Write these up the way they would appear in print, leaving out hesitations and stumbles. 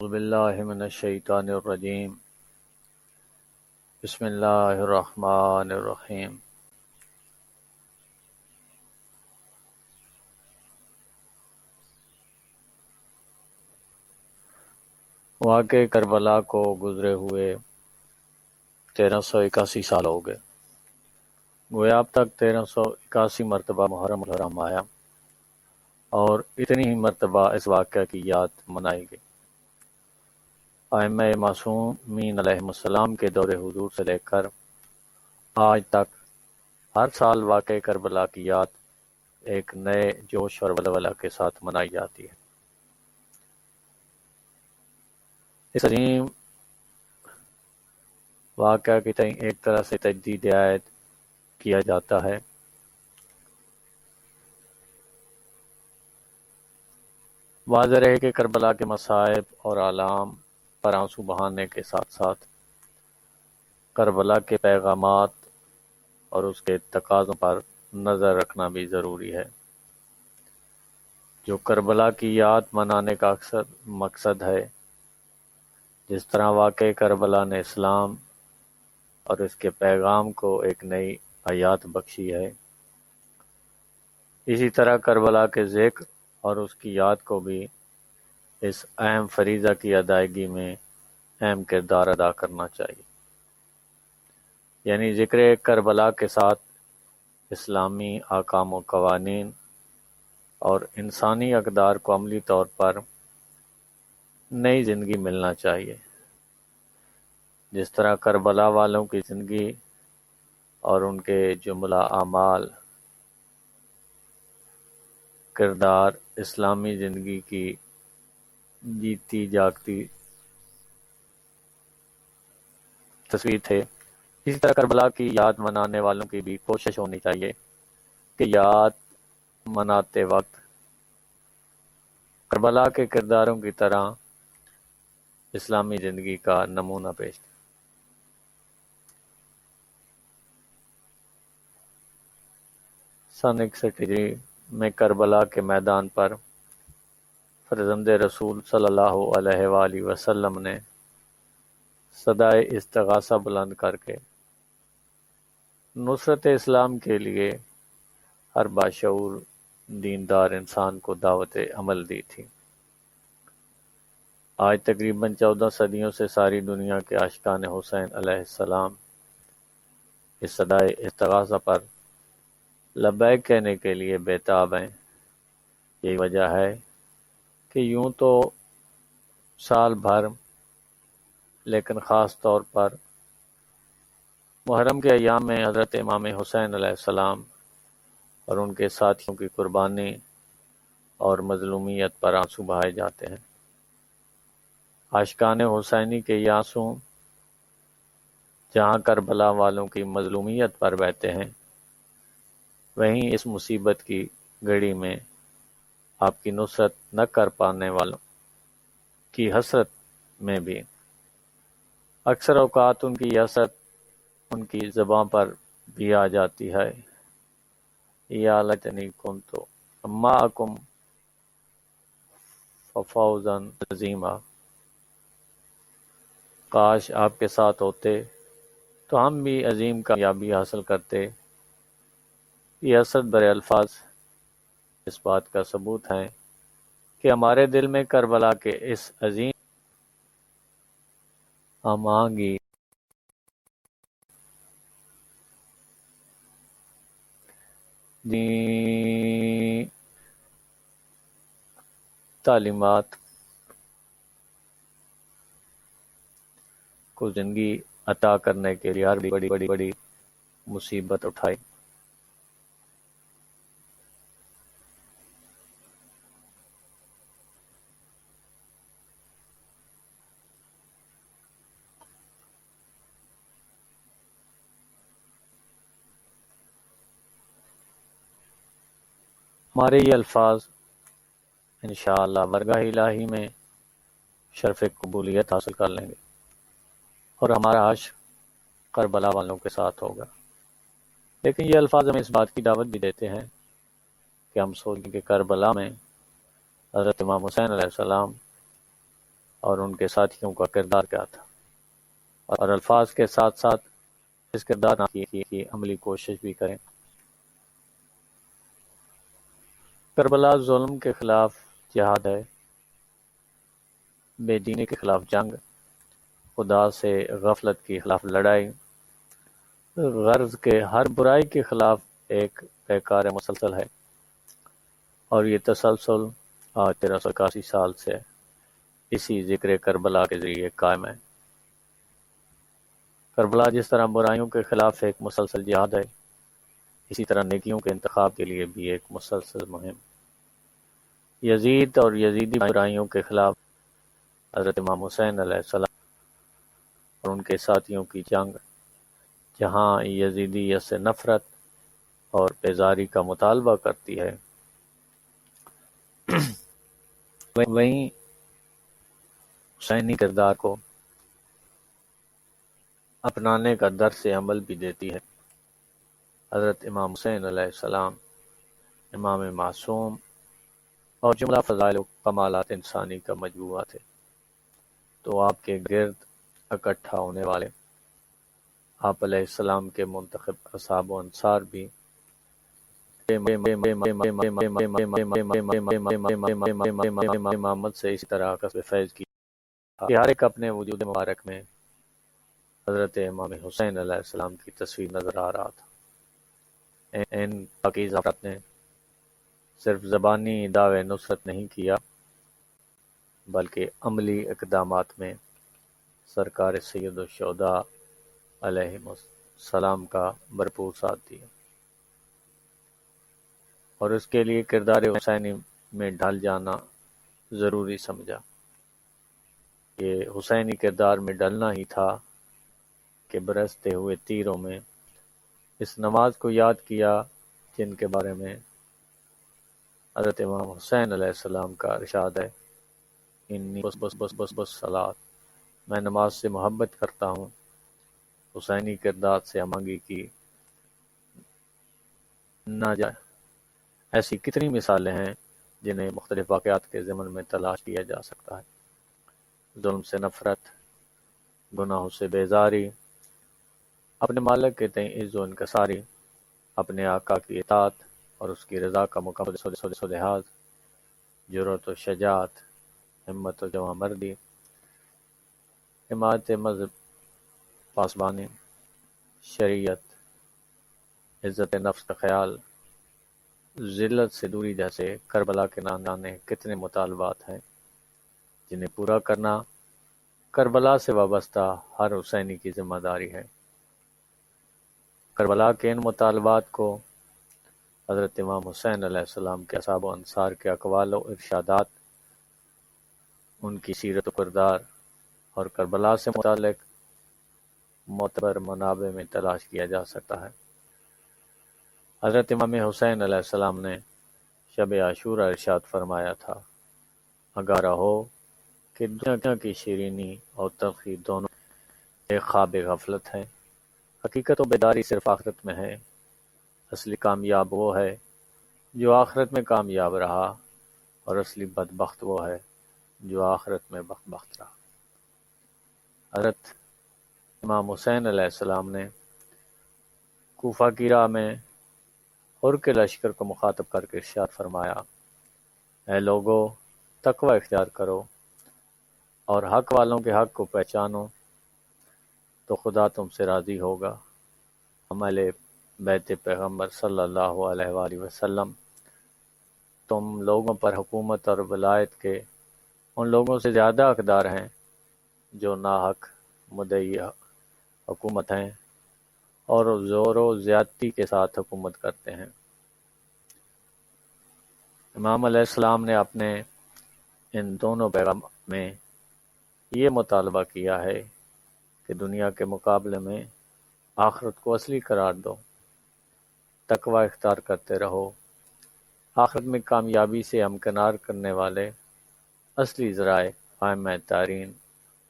باللہ من الشیطان الرجیم بسم اللہ الرحمن الرحیم واقعہ کربلا کو گزرے ہوئے 1381 سال ہو گئے۔ گویا اب تک 1381 مرتبہ محرم الحرام آیا اور اتنی ہی مرتبہ اس واقعہ کی یاد منائی گئی۔ ائمہ معصومین علیہم السلام کے دور حضور سے لے کر آج تک ہر سال واقعہ کربلا کی یاد ایک نئے جوش اور ولولہ کے ساتھ منائی جاتی ہے۔ اس عظیم واقعہ کی تئیں ایک طرح سے تجدید عہد کیا جاتا ہے۔ واضح رہے کہ کربلا کے مصائب اور آلام پر آنسو بہانے کے ساتھ ساتھ کربلا کے پیغامات اور اس کے تقاضوں پر نظر رکھنا بھی ضروری ہے، جو کربلا کی یاد منانے کا اکثر مقصد ہے۔ جس طرح واقعہ کربلا نے اسلام اور اس کے پیغام کو ایک نئی حیات بخشی ہے، اسی طرح کربلا کے ذکر اور اس کی یاد کو بھی اس اہم فریضہ کی ادائیگی میں اہم کردار ادا کرنا چاہیے۔ یعنی ذکر کربلا کے ساتھ اسلامی احکام و قوانین اور انسانی اقدار کو عملی طور پر نئی زندگی ملنا چاہیے۔ جس طرح کربلا والوں کی زندگی اور ان کے جملہ اعمال کردار اسلامی زندگی کی جیتی جاگتی تصویر تھے، اسی طرح کربلا کی یاد منانے والوں کی بھی کوشش ہونی چاہیے کہ یاد مناتے وقت کربلا کے کرداروں کی طرح اسلامی زندگی کا نمونہ پیش کریں۔ سن 61 ہجری میں کربلا کے میدان پر فرزند رسول صلی اللہ علیہ وآلہ وسلم نے صدائے استغاثہ بلند کر کے نصرت اسلام کے لیے ہر باشعور دیندار انسان کو دعوت عمل دی تھی۔ آج تقریباً 14 صدیوں سے ساری دنیا کے عاشقان حسین علیہ السلام اس صدائے استغاثہ پر لبیک کہنے کے لیے بےتاب ہیں۔ یہی وجہ ہے کہ یوں تو سال بھر لیکن خاص طور پر محرم کے ایام میں حضرت امام حسین علیہ السلام اور ان کے ساتھیوں کی قربانی اور مظلومیت پر آنسو بہائے جاتے ہیں۔ عاشقان حسینی کے یہ آنسو جہاں کربلا والوں کی مظلومیت پر بہتے ہیں، وہیں اس مصیبت کی گھڑی میں آپ کی نصرت نہ کر پانے والوں کی حسرت میں بھی اکثر اوقات ان کی حسرت ان کی زبان پر بھی آ جاتی ہے۔ یا لیتنی کنت معکم ففوزا عظیما، کاش آپ کے ساتھ ہوتے تو ہم بھی عظیم کامیابی حاصل کرتے۔ یہ حسرت بھرے الفاظ اس بات کا ثبوت ہیں کہ ہمارے دل میں کربلا کے اس عظیم ہم آہنگی دینی تعلیمات کو زندگی عطا کرنے کے لیے ہر بڑی مصیبت اٹھائی۔ ہمارے یہ الفاظ انشاءاللہ بارگاہ الہی میں شرف قبولیت حاصل کر لیں گے اور ہمارا عشق کربلا والوں کے ساتھ ہوگا۔ لیکن یہ الفاظ ہمیں اس بات کی دعوت بھی دیتے ہیں کہ ہم سوچیں کہ کربلا میں حضرت امام حسین علیہ السلام اور ان کے ساتھیوں کا کردار کیا تھا، اور الفاظ کے ساتھ ساتھ اس کردار کی عملی کوشش بھی کریں۔ کربلا ظلم کے خلاف جہاد ہے، بے دینی کے خلاف جنگ، خدا سے غفلت کے خلاف لڑائی، غرض کے ہر برائی کے خلاف ایک پیکار مسلسل ہے، اور یہ تسلسل آج 1381 سال سے اسی ذکر کربلا کے ذریعے قائم ہے۔ کربلا جس طرح برائیوں کے خلاف ایک مسلسل جہاد ہے، اسی طرح نیکیوں کے انتخاب کے لیے بھی ایک مسلسل مہم۔ یزید اور یزیدی برائیوں کے خلاف حضرت امام حسین علیہ السلام اور ان کے ساتھیوں کی جنگ، جہاں یزیدیت سے نفرت اور بیزاری کا مطالبہ کرتی ہے، وہیں حسینی کردار کو اپنانے کا درس عمل بھی دیتی ہے۔ حضرت امام حسین علیہ السلام امام معصوم اور جملہ فضائل و کمالات انسانی کا مجموعہ تھے، تو آپ کے گرد اکٹھا ہونے والے آپ علیہ السلام کے منتخب اصحاب و انصار بھی امامت سے اسی طرح کسب فیض کی کہ ہر ایک اپنے وجود مبارک میں حضرت امام حسین علیہ السلام کی تصویر نظر آ رہا تھا۔ ان پاکیزہ افراد نے صرف زبانی دعوے نصرت نہیں کیا، بلکہ عملی اقدامات میں سرکار سید الشہداء علیہ السلام کا بھرپور ساتھ دیا، اور اس کے لیے کردار حسینی میں ڈھل جانا ضروری سمجھا۔ یہ حسینی کردار میں ڈلنا ہی تھا کہ برستے ہوئے تیروں میں اس نماز کو یاد کیا جن کے بارے میں حضرت امام حسین علیہ السلام کا ارشاد ہے، انی بس صلات، میں نماز سے محبت کرتا ہوں۔ حسینی کردار سے ہمانگی کی نہ جائے۔ ایسی کتنی مثالیں ہیں جنہیں مختلف واقعات کے ضمن میں تلاش کیا جا سکتا ہے۔ ظلم سے نفرت، گناہوں سے بیزاری، اپنے مالک کے تئیں عز و انکساری، اپنے آقا کی اطاعت اور اس کی رضا کا مکمل لحاظ، جرأت و شجاعت، ہمت و جواں مردی، حمایت مذہب، پاسبانی، شریعت، عزت نفس کا خیال، ذلت سے دوری جیسے کربلا کے نانے کتنے مطالبات ہیں جنہیں پورا کرنا کربلا سے وابستہ ہر حسینی کی ذمہ داری ہے۔ کربلا کے ان مطالبات کو حضرت امام حسین علیہ السلام کے اصحاب و انصار کے اقوال و ارشادات، ان کی سیرت و کردار اور کربلا سے متعلق معتبر منابع میں تلاش کیا جا سکتا ہے۔ حضرت امام حسین علیہ السلام نے شب عاشورہ ارشاد فرمایا تھا، اگارہ ہو کہ دنیا کی شیرینی اور تلخی دونوں ایک خواب غفلت ہے، حقیقت و بیداری صرف آخرت میں ہے، اصلی کامیاب وہ ہے جو آخرت میں کامیاب رہا، اور اصلی بدبخت وہ ہے جو آخرت میں بدبخت رہا۔ حضرت امام حسین علیہ السلام نے کوفہ کی راہ میں حر کے لشکر کو مخاطب کر کے ارشاد فرمایا، اے لوگو، تقوی اختیار کرو اور حق والوں کے حق کو پہچانو، تو خدا تم سے راضی ہوگا۔ ہم اہل بیت پیغمبر صلی اللہ علیہ وآلہ وسلم تم لوگوں پر حکومت اور ولایت کے ان لوگوں سے زیادہ حقدار ہیں جو ناحق مدعی حکومت ہیں اور زور و زیادتی کے ساتھ حکومت کرتے ہیں۔ امام علیہ السلام نے اپنے ان دونوں پیغام میں یہ مطالبہ کیا ہے کہ دنیا کے مقابلے میں آخرت کو اصلی قرار دو، تقوی اختیار کرتے رہو، آخرت میں کامیابی سے ہمکنار کرنے والے اصلی ذرائع ائمہ طاہرین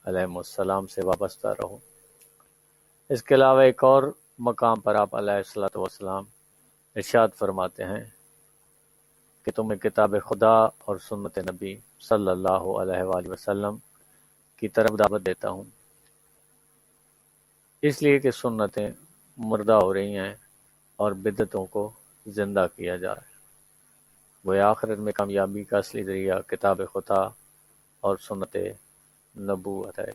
علیہم السلام سے وابستہ رہو۔ اس کے علاوہ ایک اور مقام پر آپ علیہ الصلوۃ والسلام ارشاد فرماتے ہیں کہ تمہیں کتاب خدا اور سنت نبی صلی اللہ علیہ وآلہ وسلم کی طرف دعوت دیتا ہوں، اس لیے کہ سنتیں مردہ ہو رہی ہیں اور بدعتوں کو زندہ کیا جا رہا ہے۔ گویا آخرت میں کامیابی کا اصلی ذریعہ کتاب خدا اور سنت نبوت ہے،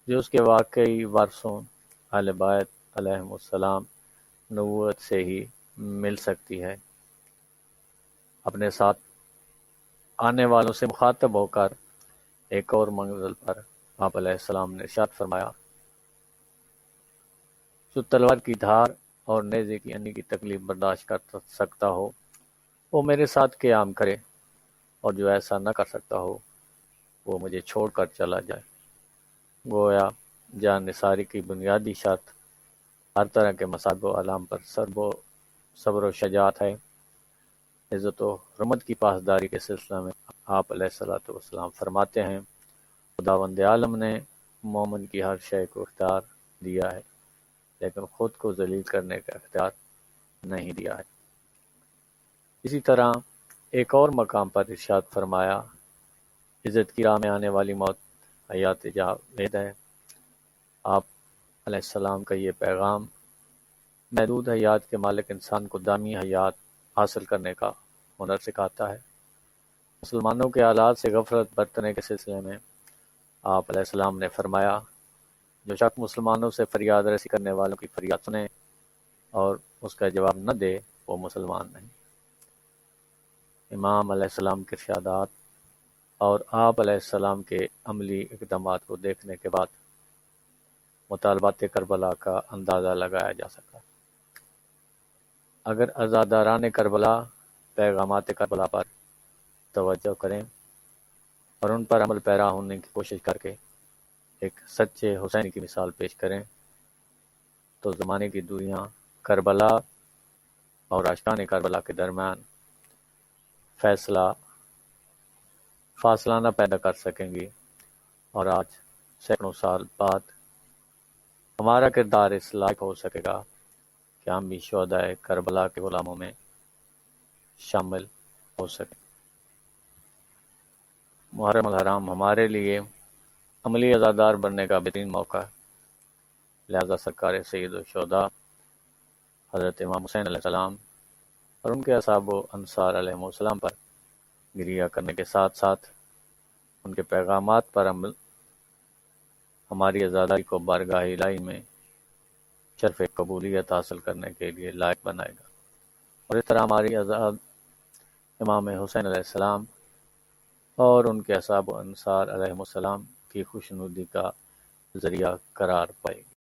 جو اس کے واقعی وارثوں اہل بیت علیہم السلام نبوت سے ہی مل سکتی ہے۔ اپنے ساتھ آنے والوں سے مخاطب ہو کر ایک اور منزل پر آپ علیہ السلام نے ارشاد فرمایا، جو تلوار کی دھار اور نیزے کی انی کی تکلیف برداشت کر سکتا ہو وہ میرے ساتھ قیام کرے، اور جو ایسا نہ کر سکتا ہو وہ مجھے چھوڑ کر چلا جائے۔ گویا جان نثاری کی بنیادی شرط ہر طرح کے مصائب و آلام پر صبر و شجاعت ہے۔ عزت و حرمت کی پاسداری کے سلسلے میں آپ علیہ الصلوۃ والسلام فرماتے ہیں، خداوند عالم نے مومن کی ہر شے کو اختیار دیا ہے، لیکن خود کو ذلیل کرنے کا اختیار نہیں دیا ہے۔ اسی طرح ایک اور مقام پر ارشاد فرمایا، عزت کی راہ میں آنے والی موت حیات جاوید ہے۔ آپ علیہ السلام کا یہ پیغام محدود حیات کے مالک انسان کو دامی حیات حاصل کرنے کا ہنر سکھاتا ہے۔ مسلمانوں کے حالات سے غفلت برتنے کے سلسلے میں آپ علیہ السلام نے فرمایا، جو شخص مسلمانوں سے فریاد رسی کرنے والوں کی فریاد سنے اور اس کا جواب نہ دے وہ مسلمان نہیں۔ امام علیہ السلام کے ارشادات اور آپ علیہ السلام کے عملی اقدامات کو دیکھنے کے بعد مطالبات کربلا کا اندازہ لگایا جا سکا۔ اگر عزاداران کربلا پیغامات کربلا پر توجہ کریں اور ان پر عمل پیرا ہونے کی کوشش کر کے ایک سچے حسینی کی مثال پیش کریں تو زمانے کی دوریاں کربلا اور عاشقان کربلا کے درمیان فاصلہ نہ پیدا کر سکیں گی، اور آج سینکڑوں سال بعد ہمارا کردار اس لائق ہو سکے گا کہ ہم بھی شہدائے کربلا کے غلاموں میں شامل ہو سکیں۔ محرم الحرام ہمارے لیے عملی عزادار بننے کا بہترین موقع ہے، لہذا سرکار سید الشہداء حضرت امام حسین علیہ السلام اور ان کے اصحاب و انصار علیہ السلام پر گریہ کرنے کے ساتھ ساتھ ان کے پیغامات پر عمل ہماری عزاداری کو بارگاہ الہی میں شرف قبولیت حاصل کرنے کے لیے لائق بنائے گا، اور اس طرح ہماری آزاد امام حسین علیہ السلام اور ان کے اصحاب و انصار علیہ السلام کی خوشنودی کا ذریعہ قرار پائے گی۔